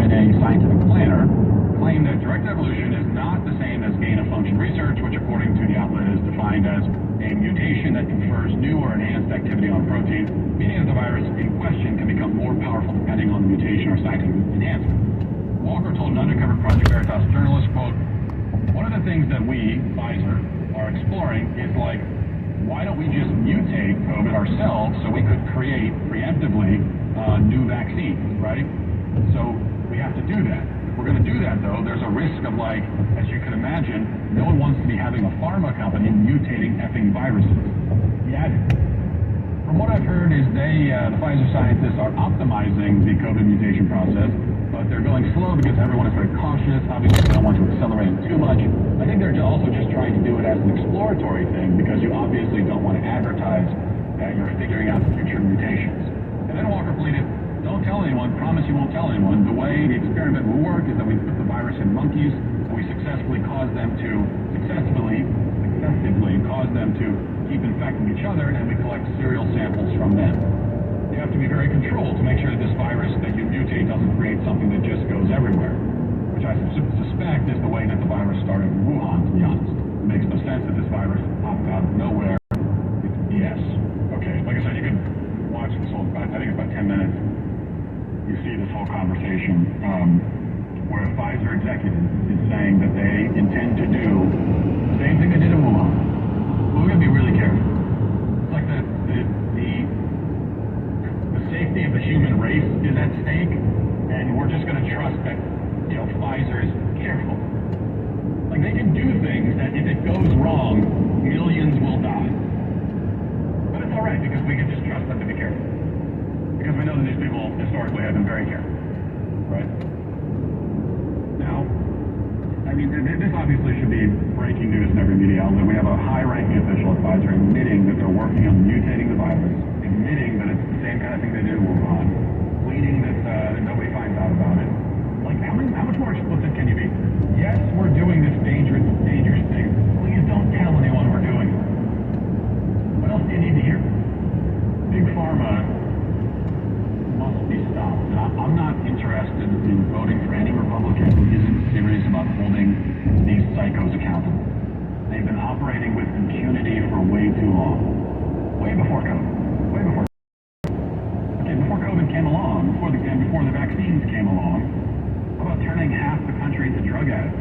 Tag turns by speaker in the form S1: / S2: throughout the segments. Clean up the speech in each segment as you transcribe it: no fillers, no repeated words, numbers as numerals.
S1: mRNA scientific planner, claim that directed evolution is not the same as gain-of-function research, which according to the outlet is defined as a mutation that confers new or enhanced activity on a protein, meaning that the virus in question can become more powerful depending on the mutation or scientific enhancement. Walker told an undercover Project Veritas journalist, quote, "One of the things that we, Pfizer, are exploring is like, why don't we just mutate COVID ourselves so we could create preemptively new vaccines, right? So we have to do that. If we're going to do that, though, there's a risk of, like, as you can imagine, no one wants to be having a pharma company mutating effing viruses." He added, "From what I've heard is the Pfizer scientists are optimizing the COVID mutation process, but they're going slow because everyone is very cautious. Obviously, they don't want to accelerate it too much. I think they're also just trying to do it as an exploratory thing because you obviously don't want to advertise that you're figuring out the future mutations." And then Walker pleaded, "Don't tell anyone, promise you won't tell anyone. The way the experiment will work is that we put the virus in monkeys, and we successfully cause them to keep infecting each other, and we collect serial samples from them. You have to be very controlled to make sure that this virus that you mutate doesn't create something that just goes everywhere," which I suspect is the way that the virus started in Wuhan, to be honest. It makes no sense that this virus popped out of nowhere. It's BS. Okay, like I said, you can watch this whole, I think it's about 10 minutes. You see this whole conversation where a Pfizer executive is saying that they intend to do the same thing they did in Wuhan. But we're going to be really careful. It's like the safety of the human race is at stake, and we're just going to trust that, Pfizer is careful. Like, they can do things that if it goes wrong, millions will die. But it's all right because we can just trust them to be careful. Because we know that these people historically have been very careful, right? Now, I mean, this obviously should be breaking news in every media outlet. We have a high-ranking official at Pfizer admitting that they're working on mutating the virus, admitting that it's the same kind of thing they did in Wuhan, pleading that nobody finds out about it. Like, how much more explicit can you be? Yes, we're doing this dangerous thing. Please don't tell anyone we're doing it. What else do you need to hear? Big Pharma must be stopped. I'm not interested in voting for any Republican who isn't serious about holding these psychos accountable. They've been operating with impunity for way too long. Way before COVID. Way before. Okay, before COVID came along, before the vaccines came along, how about turning half the country into drug addicts?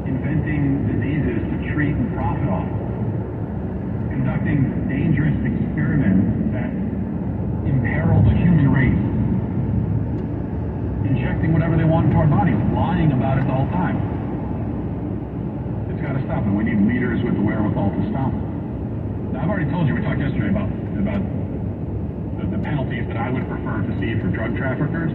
S1: Inventing diseases to treat and profit off. Conducting dangerous experiments that imperil the human race. Injecting whatever they want into our bodies, lying about it the whole time. It's got to stop, and we need leaders with the wherewithal to stop it. Now, I've already told you, we talked yesterday about the penalties that I would prefer to see for drug traffickers.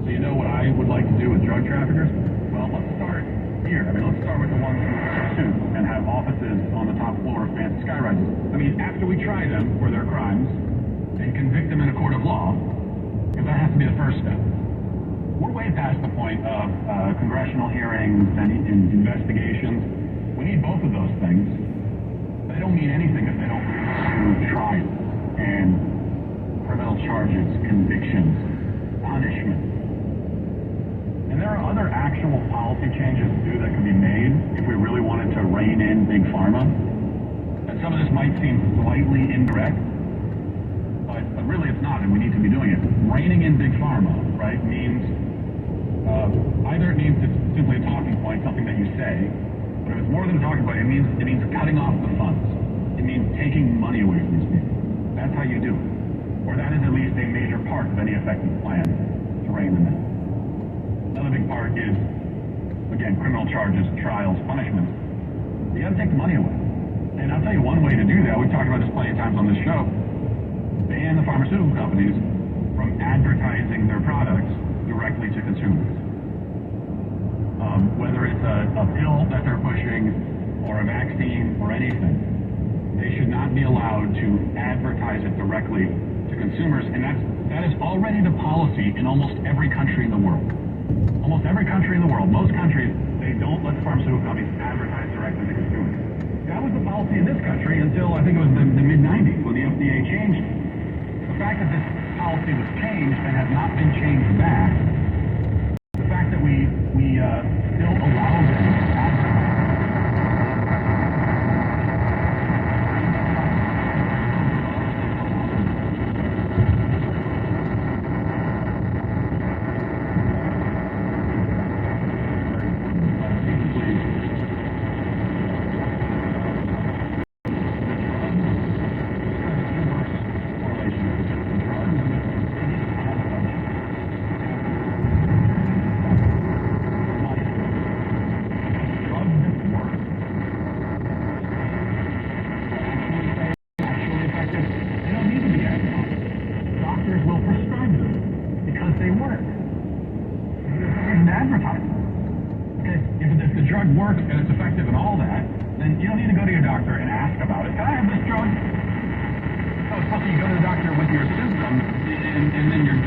S1: So you know what I would like to do with drug traffickers? Well, let's start here. I mean, let's start with the ones who sue and have offices on the top floor of fancy skyrises. I mean, after we try them for their crimes and convict them in a court of law, because that has to be the first step. We're way past the point of congressional hearings and investigations. We need both of those things. They don't mean anything if they don't lead to trials and criminal charges, convictions, punishment. And there are other actual policy changes too that can be made if we really wanted to rein in Big Pharma. And some of this might seem slightly indirect, but really it's not, and we need to be doing it. Reining in Big Pharma, right, means either it means it's simply a talking point, something that you say, but if it's more than a talking point, it means cutting off the funds. It means taking money away from these people. That's how you do it. Or that is at least a major part of any effective plan to rein them in. Another big part is, again, criminal charges, trials, punishments. You got to take the money away. And I'll tell you one way to do that. We've talked about this plenty of times on this show. Ban the pharmaceutical companies from advertising their products directly to consumers. Whether it's a pill that they're pushing or a vaccine or anything, they should not be allowed to advertise it directly to consumers. And that is already the policy in almost every country in the world. Almost every country in the world, most countries, they don't let the pharmaceutical companies advertise directly to consumers. That was the policy in this country until I think it was the mid-90s when the FDA changed it. The fact that this policy was changed and has not been changed back advertising. Okay, if the drug works and it's effective and all that, then you don't need to go to your doctor and ask about it. Can I have this drug? Oh, it's supposed to you go to the doctor with your symptoms, and then your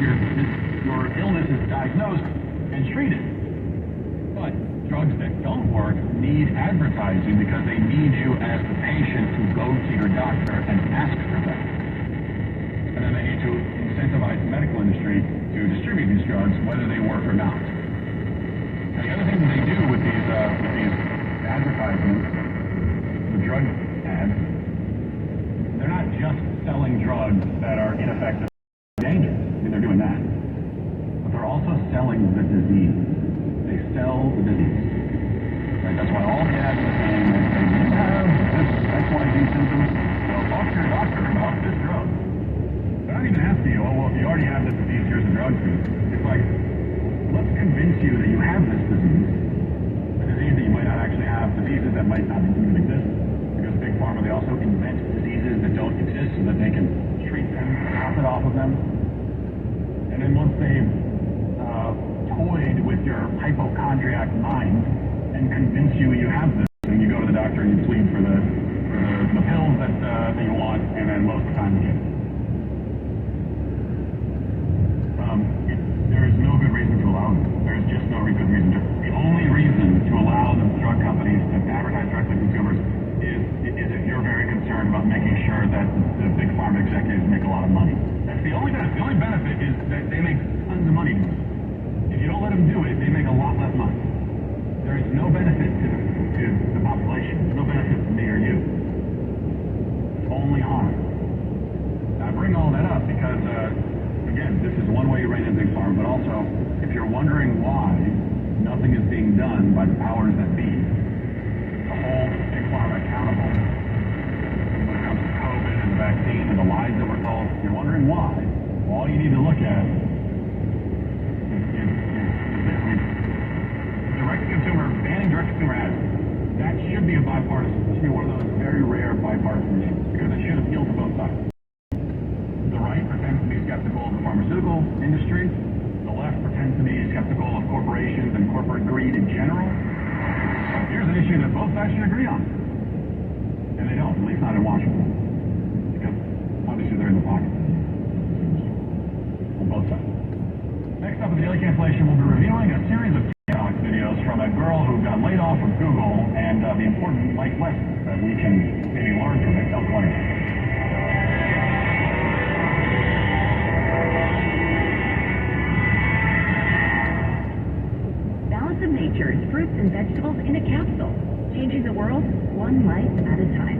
S1: illness is diagnosed and treated. But drugs that don't work need advertising because they need you as the patient to go to your doctor and ask for them. And then they need to incentivize the medical industry to distribute these drugs, whether they work or not. And the other thing that they do with these advertisements, the drug ads, they're not just selling drugs that are ineffective and dangerous. I mean, they're doing that. But they're also selling the disease. They sell the disease. Right? That's why all the ads are saying that you have this XYZ symptoms, well, talk to your doctor about this drug. They're not even asking you, oh, well, if you already have this disease, here's a drug for you. It's like, let's convince you that you have this disease, a disease that you might not actually have, diseases that might not even exist, because Big Pharma, they also invent diseases that don't exist so that they can treat them, profit off of them. And then once they've toyed with your hypochondriac mind and convince you have this, and you go to the doctor and you plead for the pills that you want, and then most of the time you get it. There is no good reason to allow this. There is just no good reason. The only reason to allow the drug companies to advertise directly to consumers is if you're very concerned about making sure that the big pharma executives make a lot of money. That's the only benefit. The only benefit is that they make tons of money doing it. If you don't let them do it, they make a lot less money. There is no benefit to the population. There's no benefit to me or you. It's only harm. Now, I bring all that up because, again, this is one way you rein in big pharma, but also, if you're wondering why nothing is being done by the powers that be to hold big pharma accountable when it comes to COVID and the vaccine and the lies that were told, if you're wondering why, all you need to look at is direct-to-consumer, banning direct-to-consumer ads. That should be a bipartisan. This should be one of those very rare bipartisan issues because it should appeal to both sides. The right pretends to be skeptical of the pharmaceutical industry. The left pretends to be skeptical of corporations and corporate greed in general. Here's an issue that both sides should agree on. And they don't, at least not in Washington. Because obviously they're in the pocket. On both sides. Next up in the Daily Cancellation, we'll be reviewing a series of TikTok videos from a girl who got laid off from Google and the important life lessons that we can maybe learn from it. Don't worry.
S2: Balance of Nature's fruits and vegetables in a capsule, changing the world one life at a time.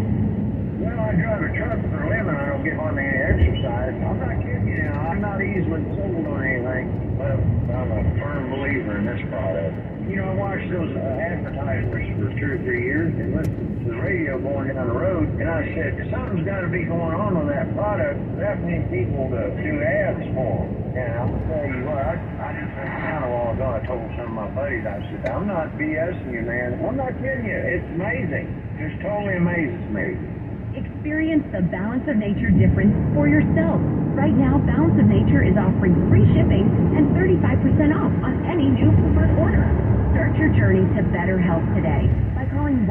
S3: Well, I drive a truck for a living. I don't get hardly any exercise. I'm not kidding you now. I'm not easily sold on anything, but I'm a firm believer in this product. You know, I watched those advertisements for 2 or 3 years and listened to the radio going down the road, and I said, something's got to be going on with that product. That many people to do ads for them. And I'm going to tell you what, I just think kind of a while ago, I told some of my buddies, I said, I'm not BSing you, man. I'm not kidding you. It's amazing. Just totally amazes me.
S2: Experience the Balance of Nature difference for yourself. Right now, Balance of Nature is offering free shipping and 35% off on any new preferred order. Start your journey to better health today by calling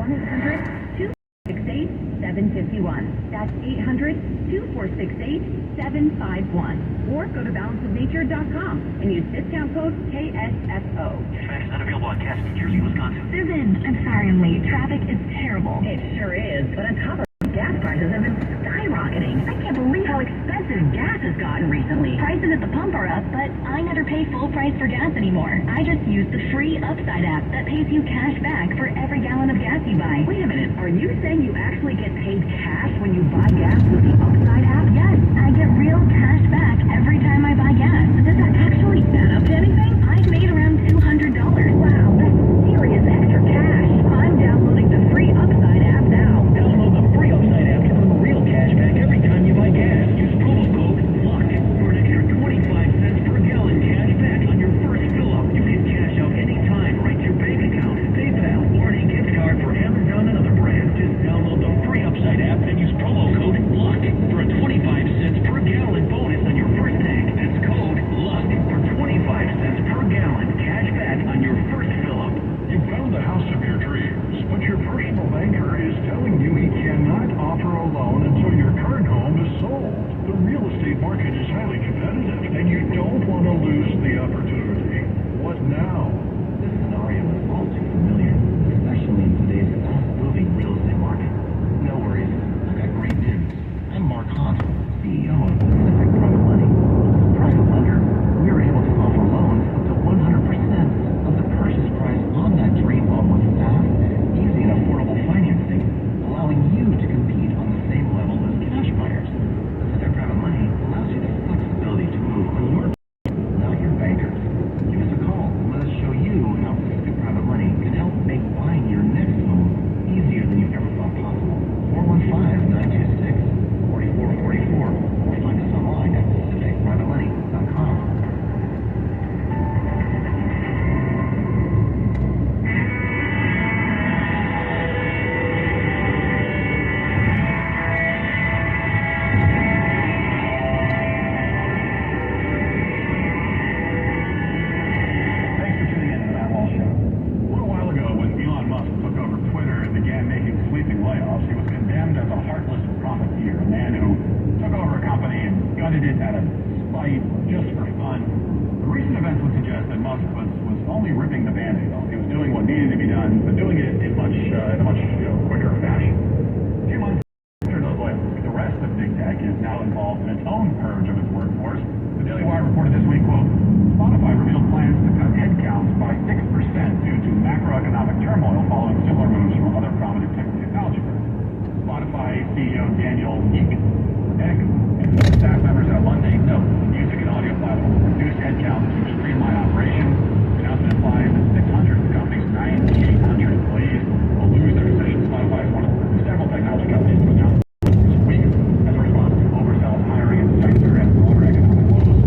S2: 1-800-268-751. That's 800-2468-751. Or go to balanceofnature.com and use discount code KSFO.
S4: Dispatch is not available on Cass, New Jersey, Wisconsin.
S2: Susan, I'm sorry I'm late. Traffic is terrible. It sure is, but on top of gas prices have been skyrocketing. I can't believe how expensive gas has gotten recently. Prices at the pump are up, but I never pay full price for gas anymore. I just use the free Upside app that pays you cash back for every gallon of gas you buy. Wait a minute, are you saying you actually get paid cash when you buy gas with the Upside app? Yes, I get real cash back every time I buy gas. Does that actually add up to anything? I've made around $200. Wow, that's serious extra cash. I'm downloading the free Upside app now.
S4: Download the free Upside app to earn real cash back every time you buy gas. Use promo code LUCK for an extra 25 cents per gallon cash back on your first fill up. You can cash out anytime right to your bank account, PayPal, or any gift card for Amazon and other brands. Just download the free Upside app and use promo code LUCK for a 25 cents per gallon bonus on your first tank. That's code LUCK for 25 cents per
S1: in a much quicker fashion. A few months after those layoffs, the rest of big tech is now involved in its own purge of its workforce. The Daily Wire reported this week, quote, Spotify revealed plans to cut headcounts by 6% due to macroeconomic turmoil following similar moves from other prominent technology firms. Spotify CEO Daniel Ek and staff members at a Monday note the music and audio platform reduced headcount to streamline operations. The announcement implies that 600 of the company's 9,800 employees will lose their positions. Spotify is one of several technology companies to announce this week as a response to overzealous hiring in the sector and broader economic woes.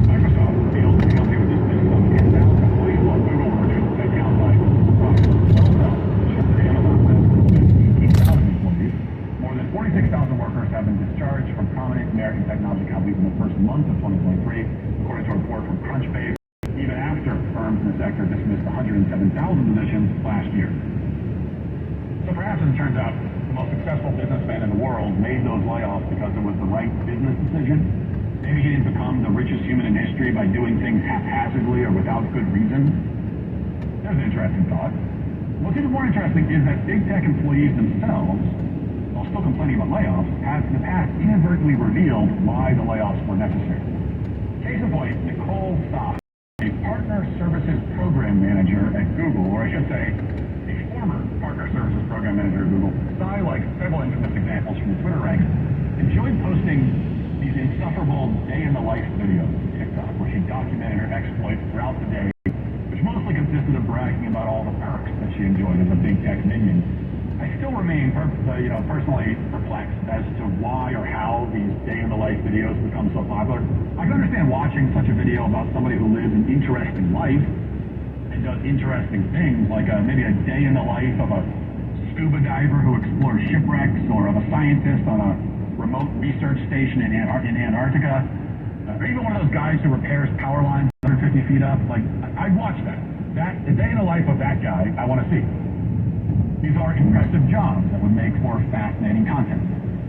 S1: Microsoft revealed the company would dismiss some 10,000 employees, while Google will reduce its headcount by approximately 12,000. Yesterday, Amazon plans to lose 18,000 employees. More than 46,000 workers have been discharged from prominent American technology companies in the first month of 2023, according to a report from Crunchbase, even after firms in the sector dismissed 107,000 positions last year. So perhaps, as it turns out, the most successful businessman in the world made those layoffs because it was the right business decision. Maybe he didn't become the richest human in history by doing things haphazardly or without good reason. There's an interesting thought. What's even more interesting is that big tech employees themselves, while still complaining about layoffs, have in the past inadvertently revealed why the layoffs were necessary. Case in point, Nicole Stock, a partner services program manager at Google, or I should say, a former partner services program manager at Google. Sai, like several infamous examples from the Twitter ranks, enjoyed posting these insufferable day-in-the-life videos to TikTok, where she documented her exploits throughout the day, which mostly consisted of bragging about all the perks that she enjoyed as a big tech minion. I still remain personally perplexed as to why or how these day-in-the-life videos become so popular. I can understand watching such a video about somebody who lives an interesting life and does interesting things, like maybe a day in the life of a scuba diver who explores shipwrecks, or of a scientist on a remote research station in Antarctica, or even one of those guys who repairs power lines 150 feet up. Like, I'd watch that. The day in the life of that guy, I want to see. These are impressive jobs that would make for fascinating content.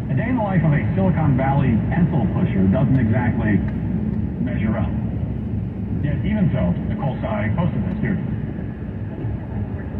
S1: A day in the life of a Silicon Valley pencil pusher doesn't exactly measure up. Yet even so, Nicole Sai posted this here.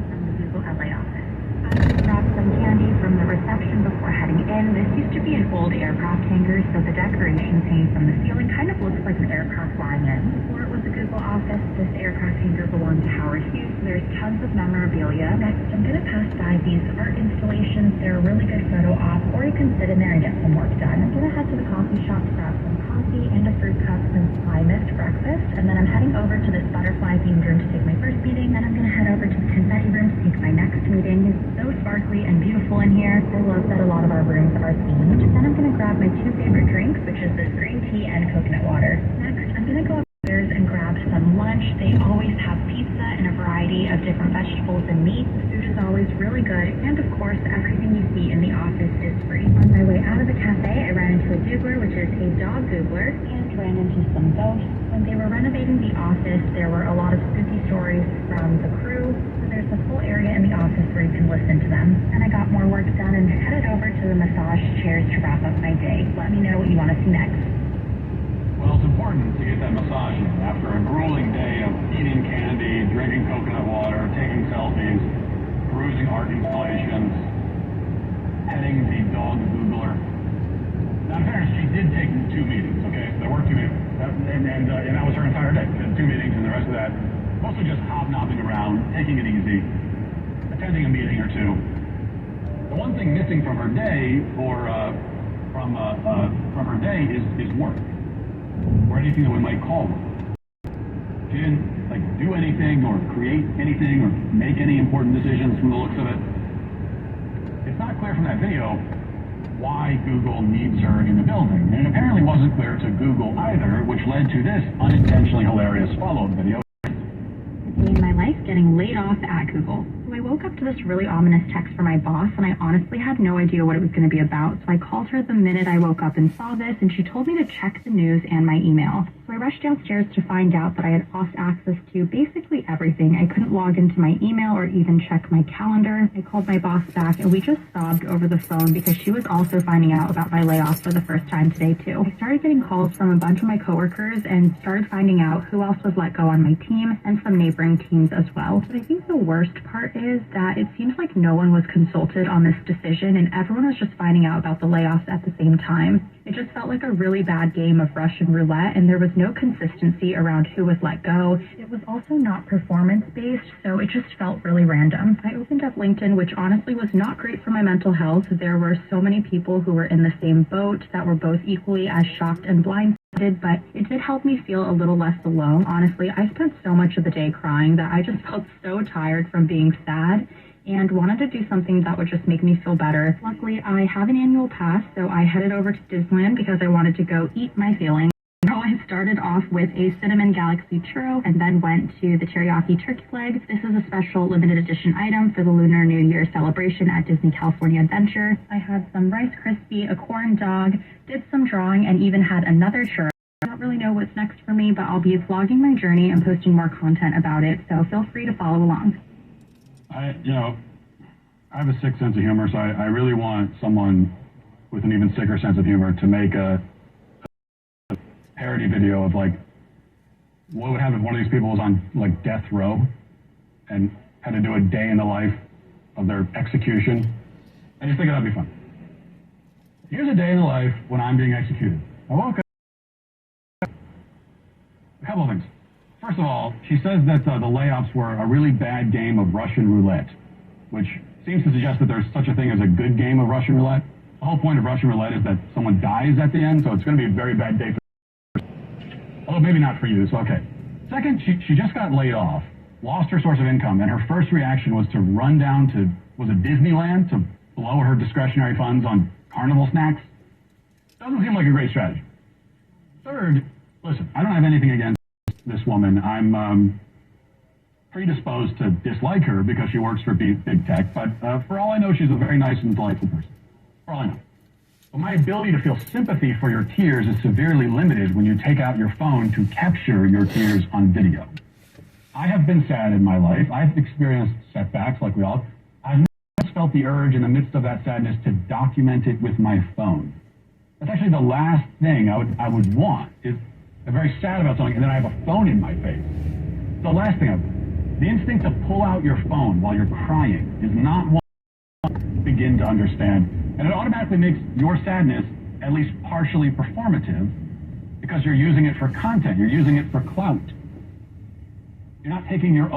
S2: From the Google LA office. I grabbed some candy from the reception before heading in. This used to be an old aircraft hangar, so the decorations hanging from the ceiling kind of looks like an aircraft flying in. Before it was a Google office, this aircraft hangar belonged to Howard Hughes. There's tons of memorabilia. Next, I'm going to pass by these art installations. They're a really good photo op, or you can sit in there and get some work done. I'm going to head to the coffee shop to grab some coffee and a fruit cup since I missed breakfast, and then I'm heading over to this butterfly themed room to take my first meeting. Then I'm going to head over to the confetti room to take my next meeting. It's so sparkly and beautiful in here. I love that a lot of our rooms are themed. Then I'm going to grab my two favorite drinks, which is this green tea and coconut water. Next, I'm going to go upstairs and grab some lunch. They always have pizza and a variety of different vegetables and meat. The food is always really good, and of course, everything you see in the office is free. On my way out of the cafe, I ran into a Googler, which is a dog Googler, and ran into some ghosts. When they were renovating the office, there were a lot of spooky stories from the crew. So there's a full area in the office where you can listen to them. And I got more work done and headed over to the massage chairs to wrap up my day. Let me know what you want to see next.
S1: Well, it's important to get that massage in after a grueling day of eating candy, drinking coconut water, taking selfies, perusing art installations, petting the dog Googler. Now, in fairness, she did take 2 meetings, okay? So there were 2 meetings. And that was her entire day. She had 2 meetings, and the rest of that, mostly just hobnobbing around, taking it easy, attending a meeting or two. The one thing missing from her day, or from her day, is work, or anything that we might call work. She didn't do anything, or create anything, or make any important decisions from the looks of it. It's not clear from that video why Google needs her in the building, and it apparently wasn't clear to Google either, which led to this unintentionally hilarious follow-up video.
S2: In my life, getting laid off at Google. So I woke up to this really ominous text from my boss, and I honestly had no idea what it was going to be about. So I called her the minute I woke up and saw this, and she told me to check the news and my email. So I rushed downstairs to find out that I had lost access to basically everything. I couldn't log into my email or even check my calendar. I called my boss back, and we just sobbed over the phone because she was also finding out about my layoff for the first time today too. I started getting calls from a bunch of my coworkers and started finding out who else was let go on my team and some neighboring teams as well. But I think the worst part is that it seems like no one was consulted on this decision and everyone was just finding out about the layoffs at the same time. It just felt like a really bad game of Russian roulette, and there was no consistency around who was let go. It was also not performance-based, so it just felt really random. I opened up LinkedIn, which honestly was not great for my mental health. There were so many people who were in the same boat that were both equally as shocked and blindsided, but it did help me feel a little less alone. Honestly, I spent so much of the day crying that I just felt so tired from being sad and wanted to do something that would just make me feel better. Luckily, I have an annual pass, so I headed over to Disneyland because I wanted to go eat my feelings. So I started off with a Cinnamon Galaxy churro and then went to the teriyaki turkey leg. This is a special limited edition item for the Lunar New Year celebration at Disney California Adventure. I had some Rice Krispie, a corn dog, did some drawing, and even had another churro. I don't really know what's next for me, but I'll be vlogging my journey and posting more content about it, so feel free to follow along.
S1: I have a sick sense of humor, so I really want someone with an even sicker sense of humor to make a parody video of, like, what would happen if one of these people was on, like, death row and had to do a day in the life of their execution. I just think that'd be fun. Here's a day in the life when I'm being executed. I woke up. A couple of things. First of all, she says that the layoffs were a really bad game of Russian roulette, which seems to suggest that there's such a thing as a good game of Russian roulette. The whole point of Russian roulette is that someone dies at the end, so it's going to be a very bad day for although maybe not for you, so okay. Second, she just got laid off, lost her source of income, and her first reaction was to run down to, was it Disneyland, to blow her discretionary funds on carnival snacks? Doesn't seem like a great strategy. Third, listen, I don't have anything against this woman. I'm predisposed to dislike her because she works for big tech, but for all I know, she's a very nice and delightful person. For all I know. But my ability to feel sympathy for your tears is severely limited when you take out your phone to capture your tears on video. I have been sad in my life. I've experienced setbacks like we all. I've never felt the urge in the midst of that sadness to document it with my phone. That's actually the last thing I would want. Is I'm very sad about something, and then I have a phone in my face. It's the last thing I would. The instinct to pull out your phone while you're crying is not one I begin to understand. And it automatically makes your sadness at least partially performative because you're using it for content. You're using it for clout. You're not taking your own